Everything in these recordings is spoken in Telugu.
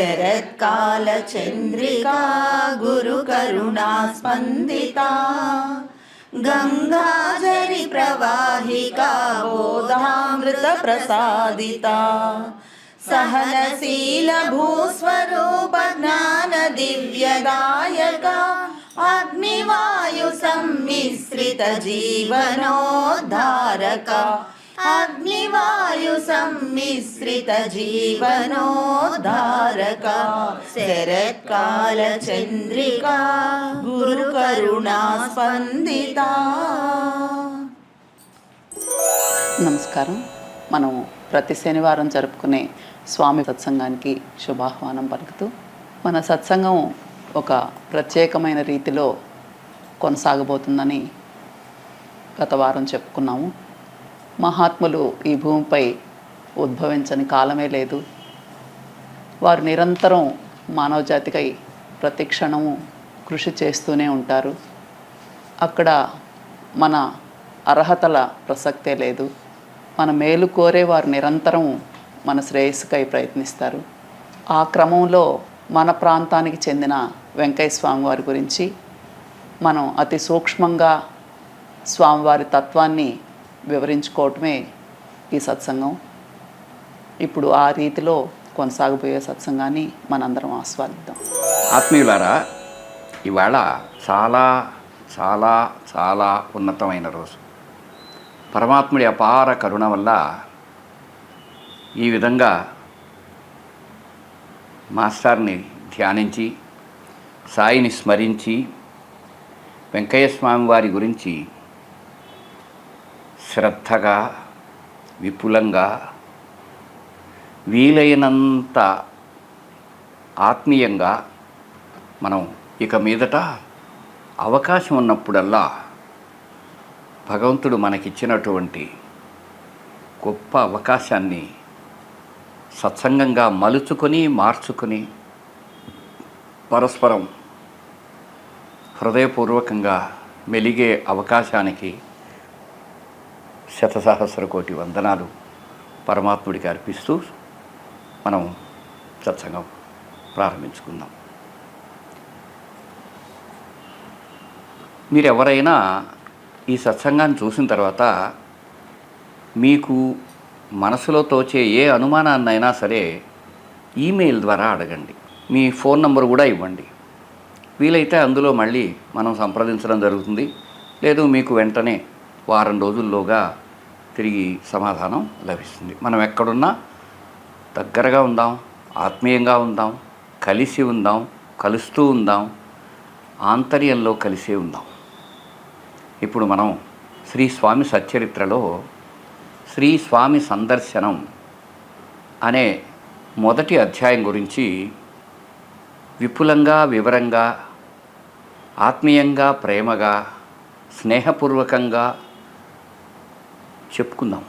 శరత్కాలచంద్రికా గురుకరుణా స్పందితా గంగాజరి ప్రవాహికా బోధామృత ప్రసాదితా సహనశీల భూస్వరూప జ్ఞాన దివ్యదాయకా అగ్నివాయు సమ్మిశ్రిత జీవనోద్ధారకా అగ్నివాయు సమ్మిశ్రిత జీవనోద్ధారకా శరత్కాల చంద్రికా గురు కరుణా స్పందితా. నమస్కారం. మనం ప్రతి శనివారం జరుపుకునే స్వామి సత్సంగానికి శుభాహ్వానం పలుకుతూ మన సత్సంగం ఒక ప్రత్యేకమైన రీతిలో కొనసాగబోతుందని గత వారం చెప్పుకున్నాము. మహాత్ములు ఈ భూమిపై ఉద్భవించని కాలమే లేదు. వారు నిరంతరం మానవజాతికై ప్రతి క్షణము కృషి చేస్తూనే ఉంటారు. అక్కడ మన అర్హతల ప్రసక్తే లేదు. మన మేలు కోరే వారు నిరంతరం మన శ్రేయస్సుకై ప్రయత్నిస్తారు. ఆ క్రమంలో మన ప్రాంతానికి చెందిన వెంకయ్య స్వామి వారి గురించి మనం అతి సూక్ష్మంగా స్వామివారి తత్వాన్ని వివరించుకోవటమే ఈ సత్సంగం. ఇప్పుడు ఆ రీతిలో కొనసాగబోయే సత్సంగాన్ని మనందరం ఆస్వాదిద్దాం. ఆత్మీయులారా, ఇవాళ చాలా చాలా చాలా ఉన్నతమైన రోజు. పరమాత్ముడి అపార కరుణ వల్ల ఈ విధంగా మాస్టర్ని ధ్యానించి సాయిని స్మరించి వెంకయ్య స్వామి వారి గురించి శ్రద్ధగా విపులంగా వీలైనంత ఆత్మీయంగా మనం ఇక మీదట అవకాశం ఉన్నప్పుడల్లా భగవంతుడు మనకిచ్చినటువంటి గొప్ప అవకాశాన్ని సత్సంగంగా మలుచుకొని మార్చుకొని పరస్పరం హృదయపూర్వకంగా మెలిగే అవకాశానికి శతసహస్ర కోటి వందనాలు పరమాత్ముడికి అర్పిస్తూ మనం సత్సంగం ప్రారంభించుకుందాం. మీరు ఎవరైనా ఈ సత్సంగాన్ని చూసిన తర్వాత మీకు మనసులో తోచే ఏ అనుమానాన్నైనా సరే ఈమెయిల్ ద్వారా అడగండి. మీ ఫోన్ నంబర్ కూడా ఇవ్వండి. వీలైతే అందులో మళ్ళీ మనం సంప్రదించడం జరుగుతుంది. లేదు మీకు వెంటనే వారం రోజుల్లోగా తిరిగి సమాధానం లభిస్తుంది. మనం ఎక్కడున్నా దగ్గరగా ఉందాం, ఆత్మీయంగా ఉందాం, కలిసి ఉందాం, కలుస్తూ ఉందాం, ఆంతర్యంలో కలిసే ఉందాం. ఇప్పుడు మనం శ్రీ స్వామి సచ్చరిత్రలో శ్రీ స్వామి సందర్శనం అనే మొదటి అధ్యాయం గురించి విపులంగా వివరంగా ఆత్మీయంగా ప్రేమగా స్నేహపూర్వకంగా చెప్పుకుందాం.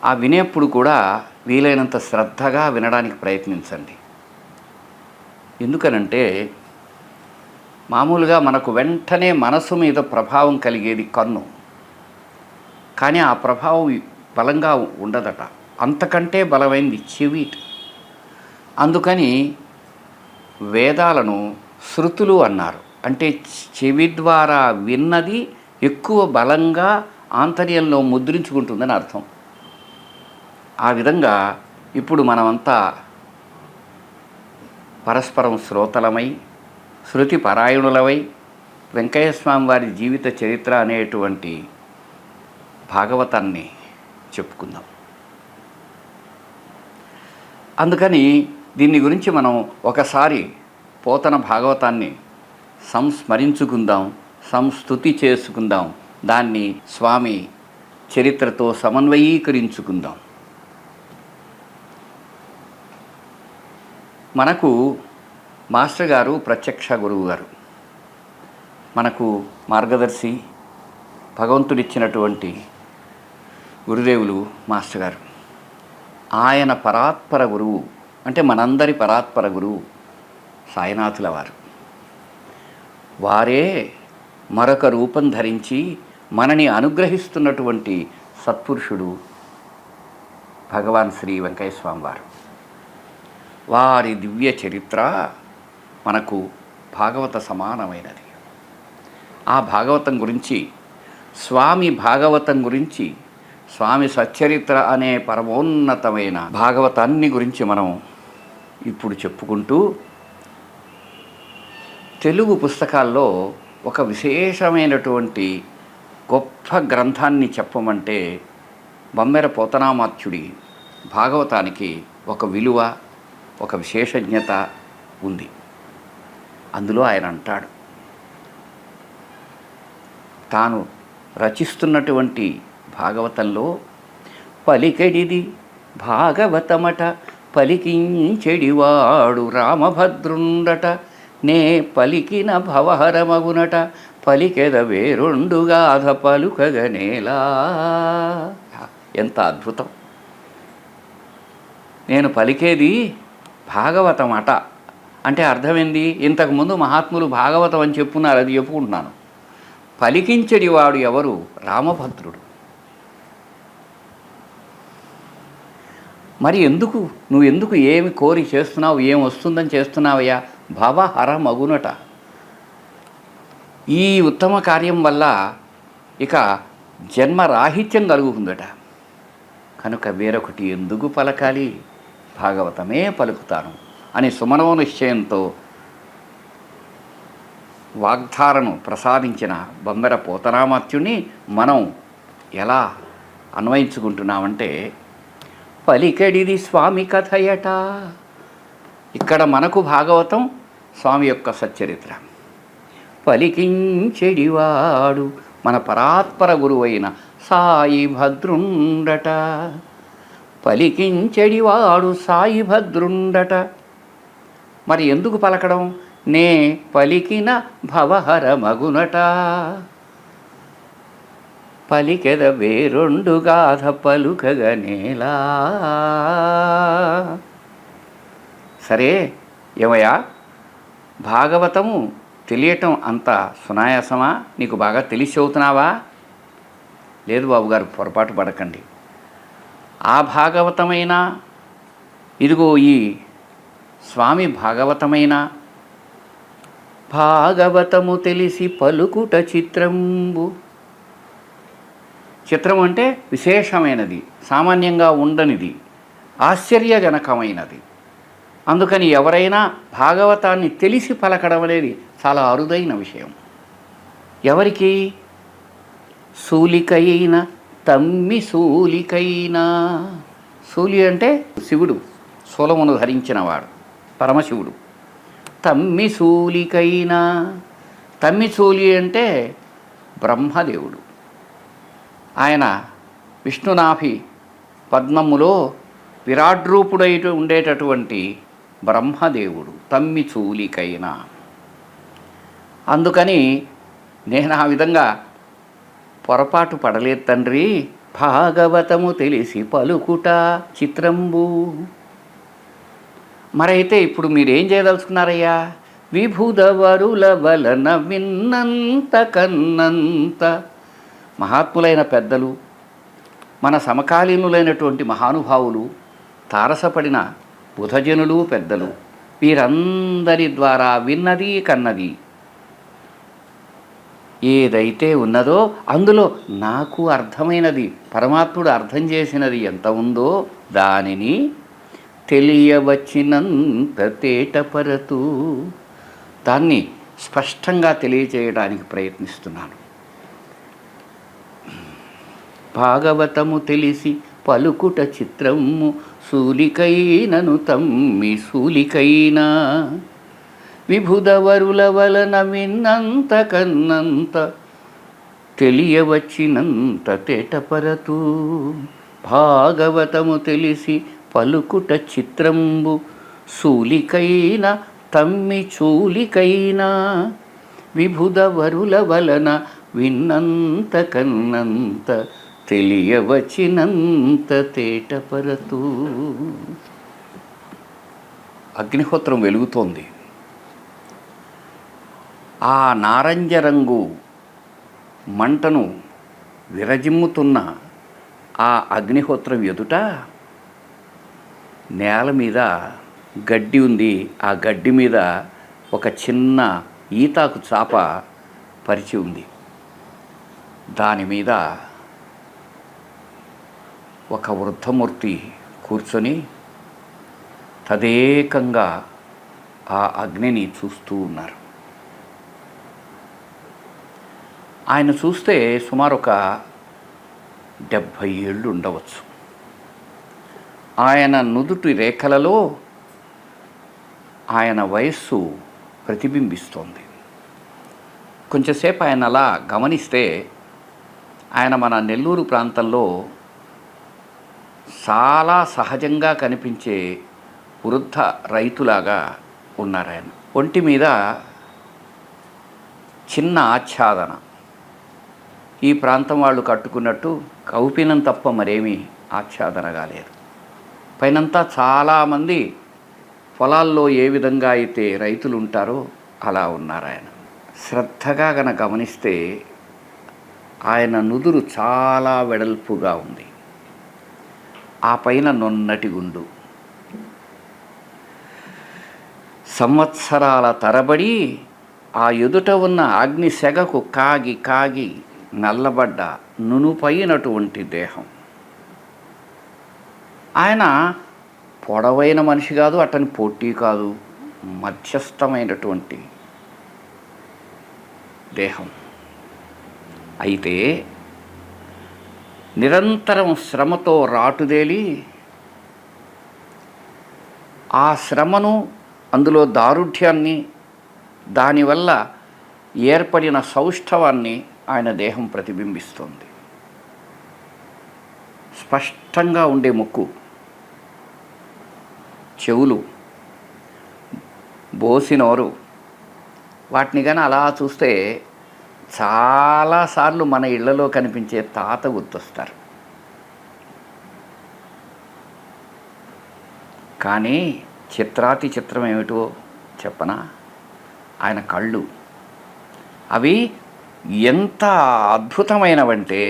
ఆ వినేప్పుడు కూడా వీలైనంత శ్రద్ధగా వినడానికి ప్రయత్నించండి. ఎందుకనంటే మామూలుగా మనకు వెంటనే మనసు మీద ప్రభావం కలిగేది కన్ను. కానీ ఆ ప్రభావం బలంగా ఉండదట. అంతకంటే బలమైనది చెవి. అందుకని వేదాలను శృతులు అన్నారు. అంటే చెవి ద్వారా విన్నది ఎక్కువ బలంగా ఆంతర్యంలో ముద్రించుకుంటుందని అర్థం. ఆ విధంగా ఇప్పుడు మనమంతా పరస్పరం శ్రోతలమై శృతి పరాయణులమై వెంకయ్యస్వామి వారి జీవిత చరిత్ర అనేటువంటి భాగవతాన్ని చెప్పుకుందాం. అందుకని దీని గురించి మనం ఒకసారి పోతన భాగవతాన్ని సంస్మరించుకుందాం, సంస్తుతి చేసుకుందాం, దాన్ని స్వామి చరిత్రతో సమన్వయీకరించుకుందాం. మనకు మాస్టర్ గారు ప్రత్యక్ష గురువు గారు, మనకు మార్గదర్శి, భగవంతుడిచ్చినటువంటి గురుదేవులు మాస్టర్ గారు. ఆయన పరాత్పర గురువు, అంటే మనందరి పరాత్పర గురువు సాయినాథుల వారు. వారే మరొక రూపం ధరించి మనని అనుగ్రహిస్తున్నటువంటి సత్పురుషుడు భగవాన్ శ్రీ వెంకయ్య స్వామి వారు. వారి దివ్య చరిత్ర మనకు భాగవత సమానమైనది. ఆ భాగవతం గురించి, స్వామి భాగవతం గురించి, స్వామి సచ్చరిత్ర అనే పరమోన్నతమైన భాగవతాన్ని గురించి మనం ఇప్పుడు చెప్పుకుంటూ, తెలుగు పుస్తకాల్లో ఒక విశేషమైనటువంటి గొప్ప గ్రంథాన్ని చెప్పమంటే బమ్మెర పోతనామాత్యుడి భాగవతానికి ఒక విలువ, ఒక విశేషజ్ఞత ఉంది. అందులో ఆయన అంటాడు, తాను రచిస్తున్నటువంటి భాగవతంలో పలికెడిది భాగవతమట, పలికించెడివాడు రామభద్రుండట, నే పలికిన భవహరమగునట, పలికెద వేరొండుగాధ పలుకగనేలా. ఎంత అద్భుతం! నేను పలికేది భాగవతమట అంటే అర్థమైంది. ఇంతకుముందు మహాత్ములు భాగవతం అని చెప్పున్నారు, అది చెప్పుకుంటున్నాను. పలికించడివాడు ఎవరు? రామభద్రుడు. మరి నువ్వు ఏమి కోరి చేస్తున్నావు, ఏం వస్తుందని చేస్తున్నావయ్యా? భవహర మగునట. ఈ ఉత్తమ కార్యం వల్ల ఇక జన్మరాహిత్యం కలుగుతుందట. కనుక వేరొకటి ఎందుకు పలకాలి, భాగవతమే పలుకుతాను అని సుమనో నిశ్చయంతో వాగ్ధారను ప్రసాదించిన బమ్మెర పోతనామాత్యుని మనం ఎలా అన్వయించుకుంటున్నామంటే, పలికెడిది స్వామి కథయట. ఇక్కడ మనకు భాగవతం స్వామి యొక్క సచ్చరిత్ర. పలికించెడివాడు మన పరాత్పర గురువైన సాయి భద్రుండట. పలికించెడివాడు సాయి భద్రుండట. మరి ఎందుకు పలకడం? నే పలికిన భవహర మగునట, పలికెద వేరొండుగాధ పలుకగనేలా. సరే ఏమయ్యా, భాగవతము తెలియటం అంత సునాయాసమా? నీకు బాగా తెలిసి చదువుతున్నావా? లేదు బాబుగారు, పొరపాటు పడకండి. ఆ భాగవతమైనా, ఇదిగో ఈ స్వామి భాగవతమైనా, భాగవతము తెలిసి పలుకుట చిత్రంబు. చిత్రం అంటే విశేషమైనది, సామాన్యంగా ఉండనిది, ఆశ్చర్యజనకమైనది. అందుకని ఎవరైనా భాగవతాన్ని తెలిసి పలకడం అనేది చాలా అరుదైన విషయం. ఎవరికి? శూలికైన తమ్మి శూలికైనా. శూలి అంటే శివుడు, శూలమును ధరించినవాడు, పరమశివుడు. తమ్మి శూలికైనా, తమ్మి శూలి అంటే బ్రహ్మదేవుడు. ఆయన విష్ణునాభి పద్మములో విరాడ్రూపుడై ఉండేటటువంటి బ్రహ్మదేవుడు, తమ్మి శూలికైనా. అందుకని నేను ఆ విధంగా పొరపాటు పడలేదు తండ్రి. భాగవతము తెలిసి పలుకుట చిత్రంబు. మరైతే ఇప్పుడు మీరేం చేయదలుచుకున్నారయ్యా? విభుదవరుల వలన విన్నంత కన్నంత. మహాత్ములైన పెద్దలు, మన సమకాలీనులైనటువంటి మహానుభావులు, తారసపడిన బుధజనులు, పెద్దలు, వీరందరి ద్వారా విన్నది కన్నది ఏదైతే ఉన్నదో అందులో నాకు అర్థమైనది, పరమాత్ముడు అర్థం చేసినది ఎంత ఉందో దానిని తెలియవచ్చినంత తేటపరతు, దాన్ని స్పష్టంగా తెలియచేయడానికి ప్రయత్నిస్తున్నాను. భాగవతము తెలిసి పలుకుట చిత్రము శూలికైనను తమ్మి శూలికైనా. విభుదవరుల వలన విన్నంత కన్నంత తెలియవచ్చినంత తేటపరతు. భాగవతము తెలిసి పలుకుట చిత్రంబు శూలికైన తమ్మి చూలికైనా. విభుదవరుల వలన విన్నంత కన్నంత తెలియవచ్చినంత తేటపరతు. అగ్నిహోత్రం వెలుగుతోంది. ఆ నారింజ రంగు మంటను విరజిమ్ముతున్న ఆ అగ్నిహోత్రం ఎదుట నేల మీద గడ్డి ఉంది. ఆ గడ్డి మీద ఒక చిన్న ఈతాకు చాప పరిచి ఉంది. దాని మీద ఒక వృద్ధమూర్తి కూర్చొని తదేకంగా ఆ అగ్నిని చూస్తూ ఉన్నారు. ఆయన చూస్తే సుమారు ఒక 70 ఏళ్ళు ఉండవచ్చు. ఆయన నుదుటి రేఖలలో ఆయన వయస్సు ప్రతిబింబిస్తోంది. కొంచెంసేపు ఆయన అలా గమనిస్తే ఆయన మన నెల్లూరు ప్రాంతంలో చాలా సహజంగా కనిపించే వృద్ధ రైతులాగా ఉన్నారు. ఆయన ఒంటి మీద చిన్న ఆచ్ఛాదన, ఈ ప్రాంతం వాళ్ళు కట్టుకున్నట్టు కౌపీనం తప్ప మరేమీ ఆచ్ఛాదనగా లేదు. పైనంతా చాలామంది పొలాల్లో ఏ విధంగా అయితే రైతులు ఉంటారో అలా ఉన్నారు. ఆయన శ్రద్ధగా గమనిస్తే ఆయన నుదురు చాలా వెడల్పుగా ఉంది. ఆ పైన నున్నటి గుండు. సంవత్సరాల తరబడి ఆ ఎదుట ఉన్న అగ్ని సెగకు కాగి కాగి నల్లబడ్డ నునుపైనటువంటి దేహం. ఆయన పొడవైన మనిషి కాదు, అతని పొట్టి కాదు, మధ్యస్థమైనటువంటి దేహం. అయితే నిరంతరం శ్రమతో రాటుదేలి ఆ శ్రమను, అందులో దారుఢ్యాన్ని, దానివల్ల ఏర్పడిన సౌష్ఠవాన్ని ఆయన దేహం ప్రతిబింబిస్తుంది. స్పష్టంగా ఉండే ముక్కు, చెవులు, బోసినోరు, వాటిని కానీ అలా చూస్తే చాలాసార్లు మన ఇళ్లలో కనిపించే తాత గుర్తొస్తారు. కానీ చిత్రాతి చిత్రం ఏమిటో చెప్పనా? ఆయన కళ్ళు అవి ఎంత అద్భుతమైనవంటే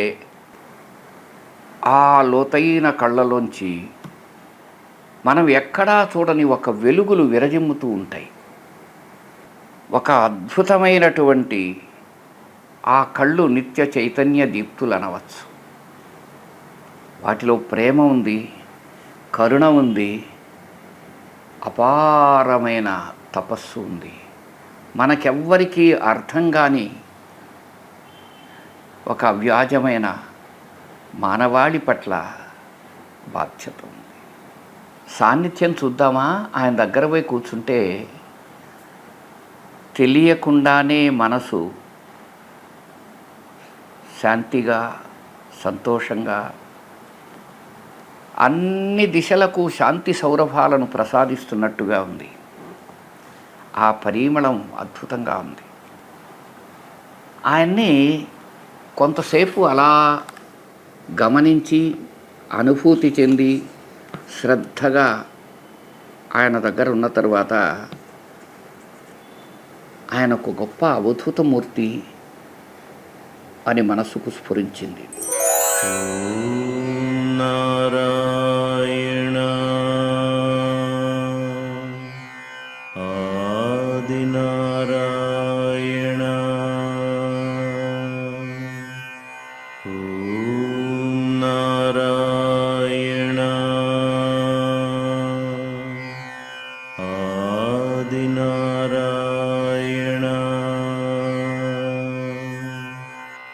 ఆ లోతైన కళ్ళలోంచి మనం ఎక్కడా చూడని ఒక వెలుగులు విరజిమ్ముతూ ఉంటాయి. ఒక అద్భుతమైనటువంటి ఆ కళ్ళు నిత్య చైతన్య దీప్తులు అనవచ్చు. వాటిలో ప్రేమ ఉంది, కరుణ ఉంది, అపారమైన తపస్సు ఉంది. మనకెవ్వరికీ అర్థం కాని ఒక వ్యాజమైన మానవాళి పట్ల బాధ్యత ఉంది. సాన్నిధ్యం చూద్దామా? ఆయన దగ్గర పోయి కూర్చుంటే తెలియకుండానే మనసు శాంతిగా, సంతోషంగా, అన్ని దిశలకు శాంతి సౌరభాలను ప్రసాదిస్తున్నట్టుగా ఉంది. ఆ పరిమళం అద్భుతంగా ఉంది. ఆయన్ని కొంతసేపు అలా గమనించి, అనుభూతి చెంది, శ్రద్ధగా ఆయన దగ్గర ఉన్న తరువాత ఆయన ఒక గొప్ప అవధూతమూర్తి అని మనసుకు స్ఫురించింది. నారాయణ